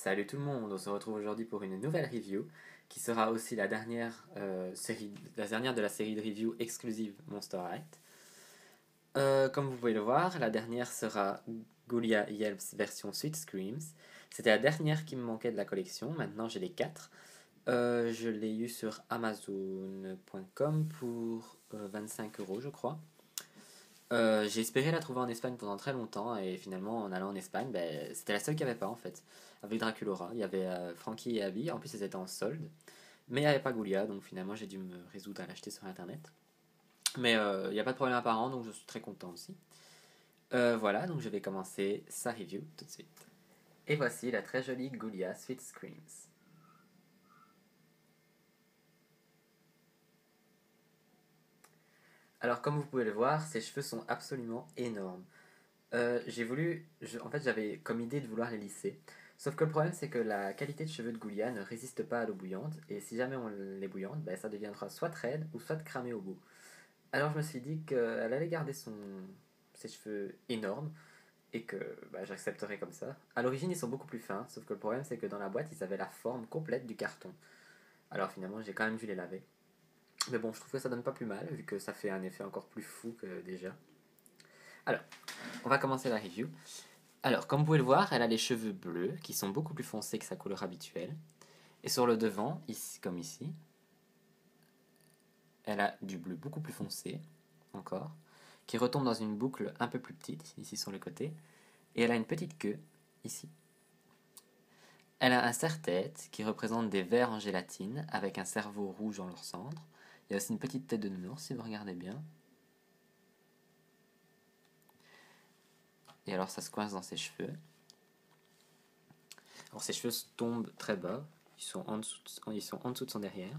Salut tout le monde, on se retrouve aujourd'hui pour une nouvelle review qui sera aussi la dernière, la dernière de la série de reviews exclusive Monster High. Comme vous pouvez le voir, la dernière sera Goulia Yelps version Sweet Screams. C'était la dernière qui me manquait de la collection, maintenant j'ai les 4. Je l'ai eu sur Amazon.com pour 25 € je crois. J'ai espéré la trouver en Espagne pendant très longtemps et finalement en allant en Espagne, c'était la seule qu'il n'y avait pas en fait. Avec Draculaura, il y avait Frankie et Abby, en plus elles étaient en solde, mais il n'y avait pas Goulia, donc finalement j'ai dû me résoudre à l'acheter sur internet. Mais il n'y a pas de problème apparent, donc je suis très content aussi. Voilà, donc je vais commencer sa review tout de suite. Et voici la très jolie Goulia Sweet Screams. Alors comme vous pouvez le voir, ses cheveux sont absolument énormes. En fait, j'avais comme idée de vouloir les lisser. Sauf que le problème, c'est que la qualité de cheveux de Goulia ne résiste pas à l'eau bouillante. Et si jamais on les bouillante, ça deviendra soit raide ou soit cramé au bout. Alors je me suis dit qu'elle allait garder ses cheveux énormes et que j'accepterais comme ça. À l'origine, ils sont beaucoup plus fins. Sauf que le problème, c'est que dans la boîte, ils avaient la forme complète du carton. Alors finalement, j'ai quand même dû les laver. Mais bon, je trouve que ça donne pas plus mal, vu que ça fait un effet encore plus fou que déjà. Alors, on va commencer la review. Alors, comme vous pouvez le voir, elle a les cheveux bleus, qui sont beaucoup plus foncés que sa couleur habituelle. Et sur le devant, ici, comme ici, elle a du bleu beaucoup plus foncé, encore, qui retombe dans une boucle un peu plus petite, ici sur le côté. Et elle a une petite queue, ici. Elle a un serre-tête qui représente des vers en gélatine, avec un cerveau rouge en leur centre. Il y a aussi une petite tête de nounours, si vous regardez bien. Et alors, ça se coince dans ses cheveux. Alors, ses cheveux tombent très bas, ils sont en dessous de son derrière.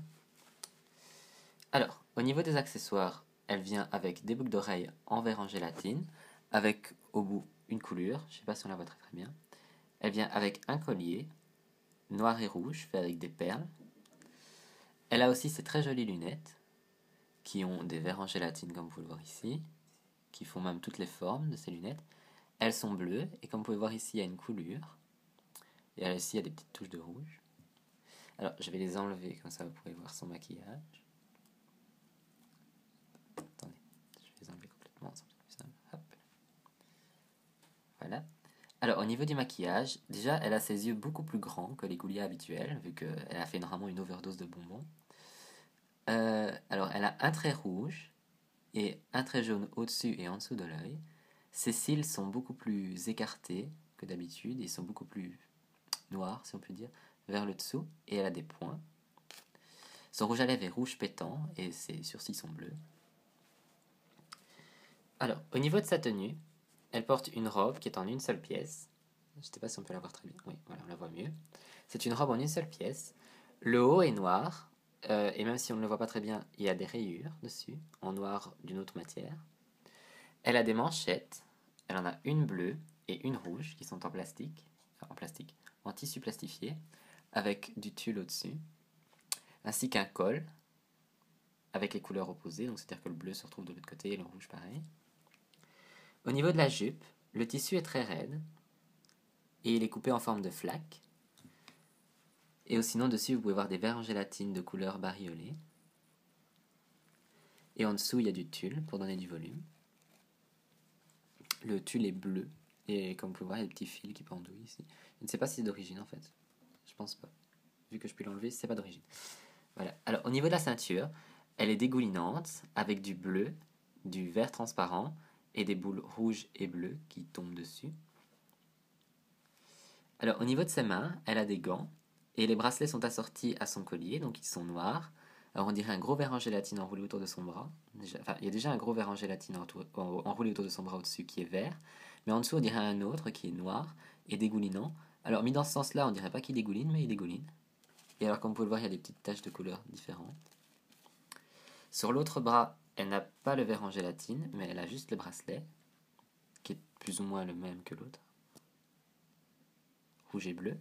Alors, au niveau des accessoires, elle vient avec des boucles d'oreilles en verre en gélatine, avec au bout une coulure, je ne sais pas si on la voit très très bien. Elle vient avec un collier, noir et rouge, fait avec des perles. Elle a aussi ces très jolies lunettes, qui ont des verres en gélatine comme vous pouvez le voir ici, qui font même toutes les formes de ces lunettes. Elles sont bleues, et comme vous pouvez voir ici, il y a une coulure. Et ici, il y a des petites touches de rouge. Alors, je vais les enlever, comme ça vous pouvez voir son maquillage. Attendez, je vais les enlever complètement, ça va être plus simple. Hop. Voilà. Alors, au niveau du maquillage, déjà, elle a ses yeux beaucoup plus grands que les Goulia habituels, vu qu'elle a fait vraiment une overdose de bonbons. Alors, elle a un trait rouge et un trait jaune au-dessus et en dessous de l'œil. Ses cils sont beaucoup plus écartés que d'habitude, ils sont beaucoup plus noirs, si on peut dire, vers le dessous, et elle a des points. Son rouge à lèvres est rouge pétant et ses sourcils sont bleus. Alors, au niveau de sa tenue, elle porte une robe qui est en une seule pièce. Je ne sais pas si on peut la voir très bien. Oui, voilà, on la voit mieux. C'est une robe en une seule pièce. Le haut est noir, et même si on ne le voit pas très bien, il y a des rayures dessus, en noir d'une autre matière. Elle a des manchettes. Elle en a une bleue et une rouge qui sont en plastique, en tissu plastifié, avec du tulle au-dessus, ainsi qu'un col avec les couleurs opposées, donc c'est-à-dire que le bleu se retrouve de l'autre côté et le rouge pareil. Au niveau de la jupe, le tissu est très raide et il est coupé en forme de flaque. Et sinon, dessus, vous pouvez voir des verres en gélatine de couleur bariolée. Et en dessous, il y a du tulle pour donner du volume. Le tulle est bleu. Et comme vous pouvez voir, il y a des petits fils qui pendouillent ici. Je ne sais pas si c'est d'origine en fait. Je pense pas. Vu que je peux l'enlever, c'est pas d'origine. Voilà. Alors, au niveau de la ceinture, elle est dégoulinante avec du bleu, du vert transparent et des boules rouges et bleues qui tombent dessus. Alors, au niveau de ses mains, elle a des gants et les bracelets sont assortis à son collier, donc ils sont noirs. Alors, on dirait un gros verre en gélatine enroulé autour de son bras. Il y a déjà un gros verre en gélatine enroulé autour de son bras au-dessus qui est vert, mais en dessous, on dirait un autre qui est noir et dégoulinant. Alors, mis dans ce sens-là, on dirait pas qu'il dégouline, mais il dégouline. Et alors, comme vous pouvez le voir, il y a des petites taches de couleurs différentes. Sur l'autre bras, elle n'a pas le verre en gélatine, mais elle a juste le bracelet, qui est plus ou moins le même que l'autre. Rouge et bleu.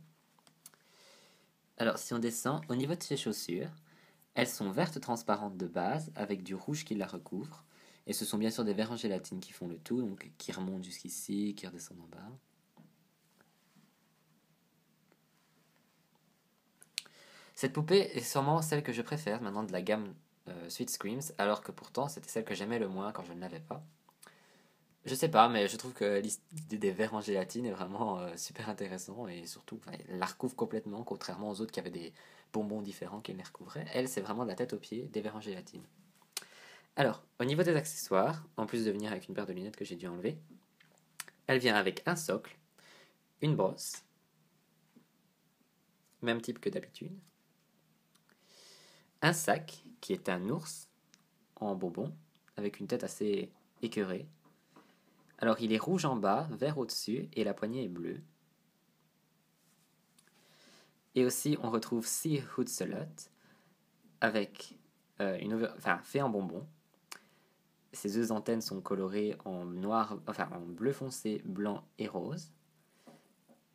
Alors, si on descend, au niveau de ses chaussures, elles sont vertes transparentes de base, avec du rouge qui la recouvre. Et ce sont bien sûr des verres en gélatine qui font le tout, donc qui remontent jusqu'ici, qui redescendent en bas. Cette poupée est sûrement celle que je préfère maintenant de la gamme Sweet Screams, alors que pourtant c'était celle que j'aimais le moins quand je ne l'avais pas. Je sais pas, mais je trouve que l'idée des verres en gélatine est vraiment super intéressant et surtout, enfin, elle la recouvre complètement, contrairement aux autres qui avaient des bonbons différents qui les recouvraient. Elle, c'est vraiment de la tête aux pieds des verres en gélatine. Alors, au niveau des accessoires, en plus de venir avec une paire de lunettes que j'ai dû enlever, elle vient avec un socle, une brosse, même type que d'habitude, un sac qui est un ours en bonbons avec une tête assez écœurée. Alors, il est rouge en bas, vert au-dessus et la poignée est bleue. Et aussi, on retrouve Sea Hootselot avec fait en bonbon. Ses deux antennes sont colorées en noir, enfin en bleu foncé, blanc et rose.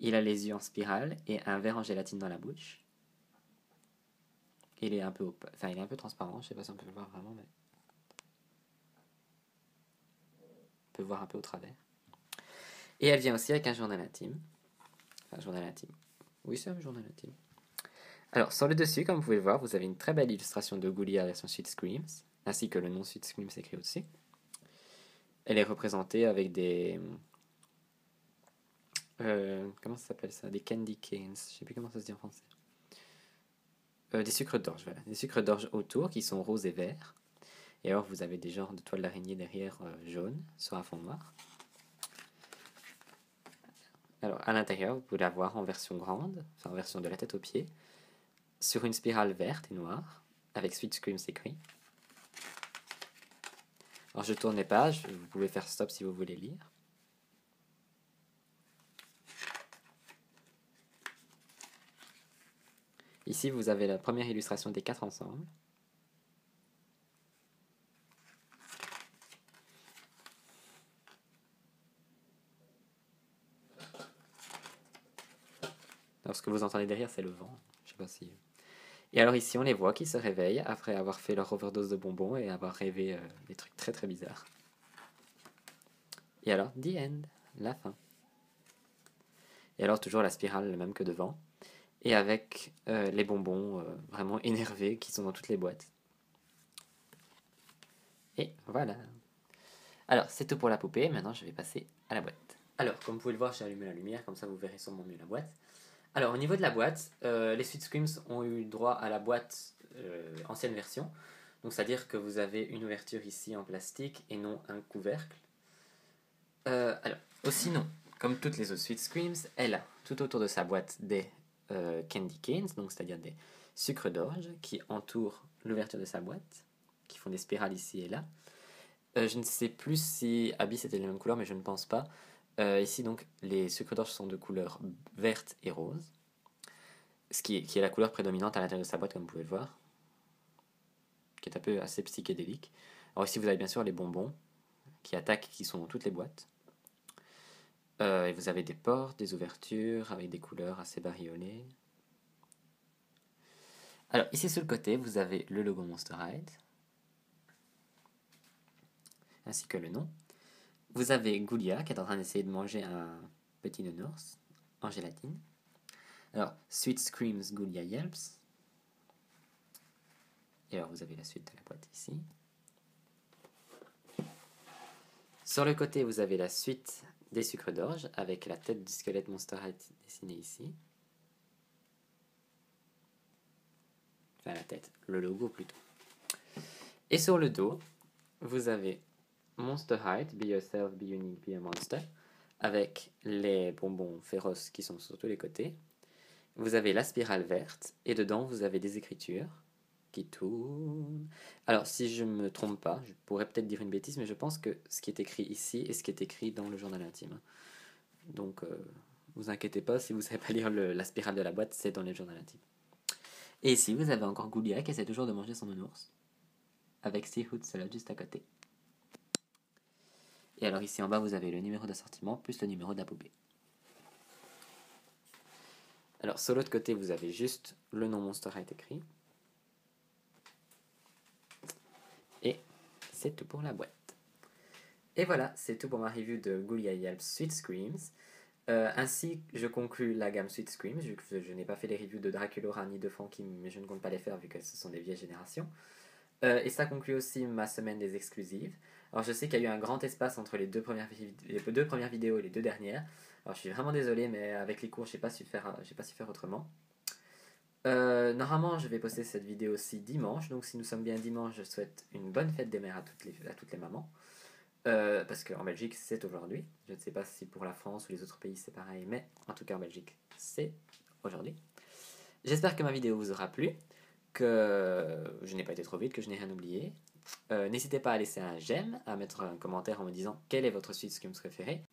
Il a les yeux en spirale et un verre en gélatine dans la bouche. Il est un peu, il est un peu transparent. Je sais pas si on peut le voir vraiment, mais on peut le voir un peu au travers. Et elle vient aussi avec un journal intime. Enfin, journal intime. Oui, c'est un journal intime. Alors, sur le dessus, comme vous pouvez le voir, vous avez une très belle illustration de Ghoulia version Sweet Screams, ainsi que le nom Sweet Screams écrit au-dessus. Elle est représentée avec des... comment ça s'appelle ça? Des candy canes. Je sais plus comment ça se dit en français. Des sucres d'orge, voilà. Des sucres d'orge autour qui sont roses et verts. Et alors, vous avez des genres de toiles d'araignée derrière jaune sur un fond noir. Alors, à l'intérieur, vous pouvez la voir en version grande, enfin en version de la tête aux pieds, sur une spirale verte et noire, avec Sweet Screams écrit. Alors, je tourne les pages, vous pouvez faire stop si vous voulez lire. Ici, vous avez la première illustration des 4 ensemble. Alors, ce que vous entendez derrière, c'est le vent. Je sais pas si... Et alors ici, on les voit qui se réveillent après avoir fait leur overdose de bonbons et avoir rêvé des trucs très très bizarres. Et alors, the end, la fin. Et alors, toujours la spirale, le même que devant. Et avec les bonbons vraiment énervés qui sont dans toutes les boîtes. Et voilà. Alors, c'est tout pour la poupée. Maintenant, je vais passer à la boîte. Alors, comme vous pouvez le voir, j'ai allumé la lumière, comme ça vous verrez sûrement mieux la boîte. Alors, au niveau de la boîte, les Sweet Screams ont eu droit à la boîte ancienne version. Donc, c'est-à-dire que vous avez une ouverture ici en plastique et non un couvercle. Alors, aussi non, comme toutes les autres Sweet Screams, elle a tout autour de sa boîte des candy canes, donc c'est-à-dire des sucres d'orge qui entourent l'ouverture de sa boîte, qui font des spirales ici et là. Je ne sais plus si Abby c'était les mêmes couleurs, mais je ne pense pas. Ici donc, les sucres d'orge sont de couleur verte et rose, qui est la couleur prédominante à l'intérieur de sa boîte, comme vous pouvez le voir, qui est un peu assez psychédélique. Alors ici vous avez bien sûr les bonbons qui attaquent, qui sont dans toutes les boîtes. Et vous avez des portes, des ouvertures avec des couleurs assez bariolées. Alors ici sur le côté, vous avez le logo Monster High, ainsi que le nom. Vous avez Ghoulia qui est en train d'essayer de manger un petit nounours en gélatine. Alors, Sweet Screams Ghoulia Yelps. Et alors vous avez la suite de la boîte ici. Sur le côté, vous avez la suite des sucres d'orge avec la tête du squelette Monster High dessinée ici. Enfin la tête, le logo plutôt. Et sur le dos, vous avez Monster High, Be Yourself, Be Unique, Be a Monster, avec les bonbons féroces qui sont sur tous les côtés. Vous avez la spirale verte, et dedans vous avez des écritures qui tournent. Alors, si je ne me trompe pas, je pourrais peut-être dire une bêtise, mais je pense que ce qui est écrit ici est ce qui est écrit dans le journal intime. Donc, vous inquiétez pas, si vous ne savez pas lire la spirale de la boîte, c'est dans le journal intime. Et ici, vous avez encore Ghoulia qui essaie toujours de manger son nounours, avec Sea Hootselot juste à côté. Et alors ici en bas, vous avez le numéro d'assortiment plus le numéro de la poupée. Alors sur l'autre côté, vous avez juste le nom Monster High écrit. Et c'est tout pour la boîte. Et voilà, c'est tout pour ma review de Ghoulia Yelps Sweet Screams. Ainsi, je conclus la gamme Sweet Scream. Je n'ai pas fait les reviews de Draculaura ni de Frankie, mais je ne compte pas les faire vu que ce sont des vieilles générations. Et ça conclut aussi ma semaine des exclusives. Alors je sais qu'il y a eu un grand espace entre les deux premières vidéos et les deux dernières. Alors je suis vraiment désolé, mais avec les cours, j'ai pas su faire autrement. Normalement, je vais poster cette vidéo aussi dimanche. Donc si nous sommes bien dimanche, je souhaite une bonne fête des mères à toutes les mamans. Parce qu'en Belgique, c'est aujourd'hui. Je ne sais pas si pour la France ou les autres pays c'est pareil, mais en tout cas en Belgique, c'est aujourd'hui. J'espère que ma vidéo vous aura plu, que je n'ai pas été trop vite, que je n'ai rien oublié. N'hésitez pas à laisser un j'aime, à mettre un commentaire en me disant quel est votre Sweet Scream préféré.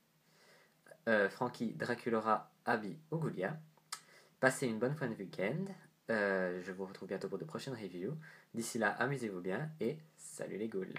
Frankie, Draculaura, Abby ou Goulia. Passez une bonne fin de week-end. Je vous retrouve bientôt pour de prochaines reviews. D'ici là, amusez-vous bien et salut les ghouls.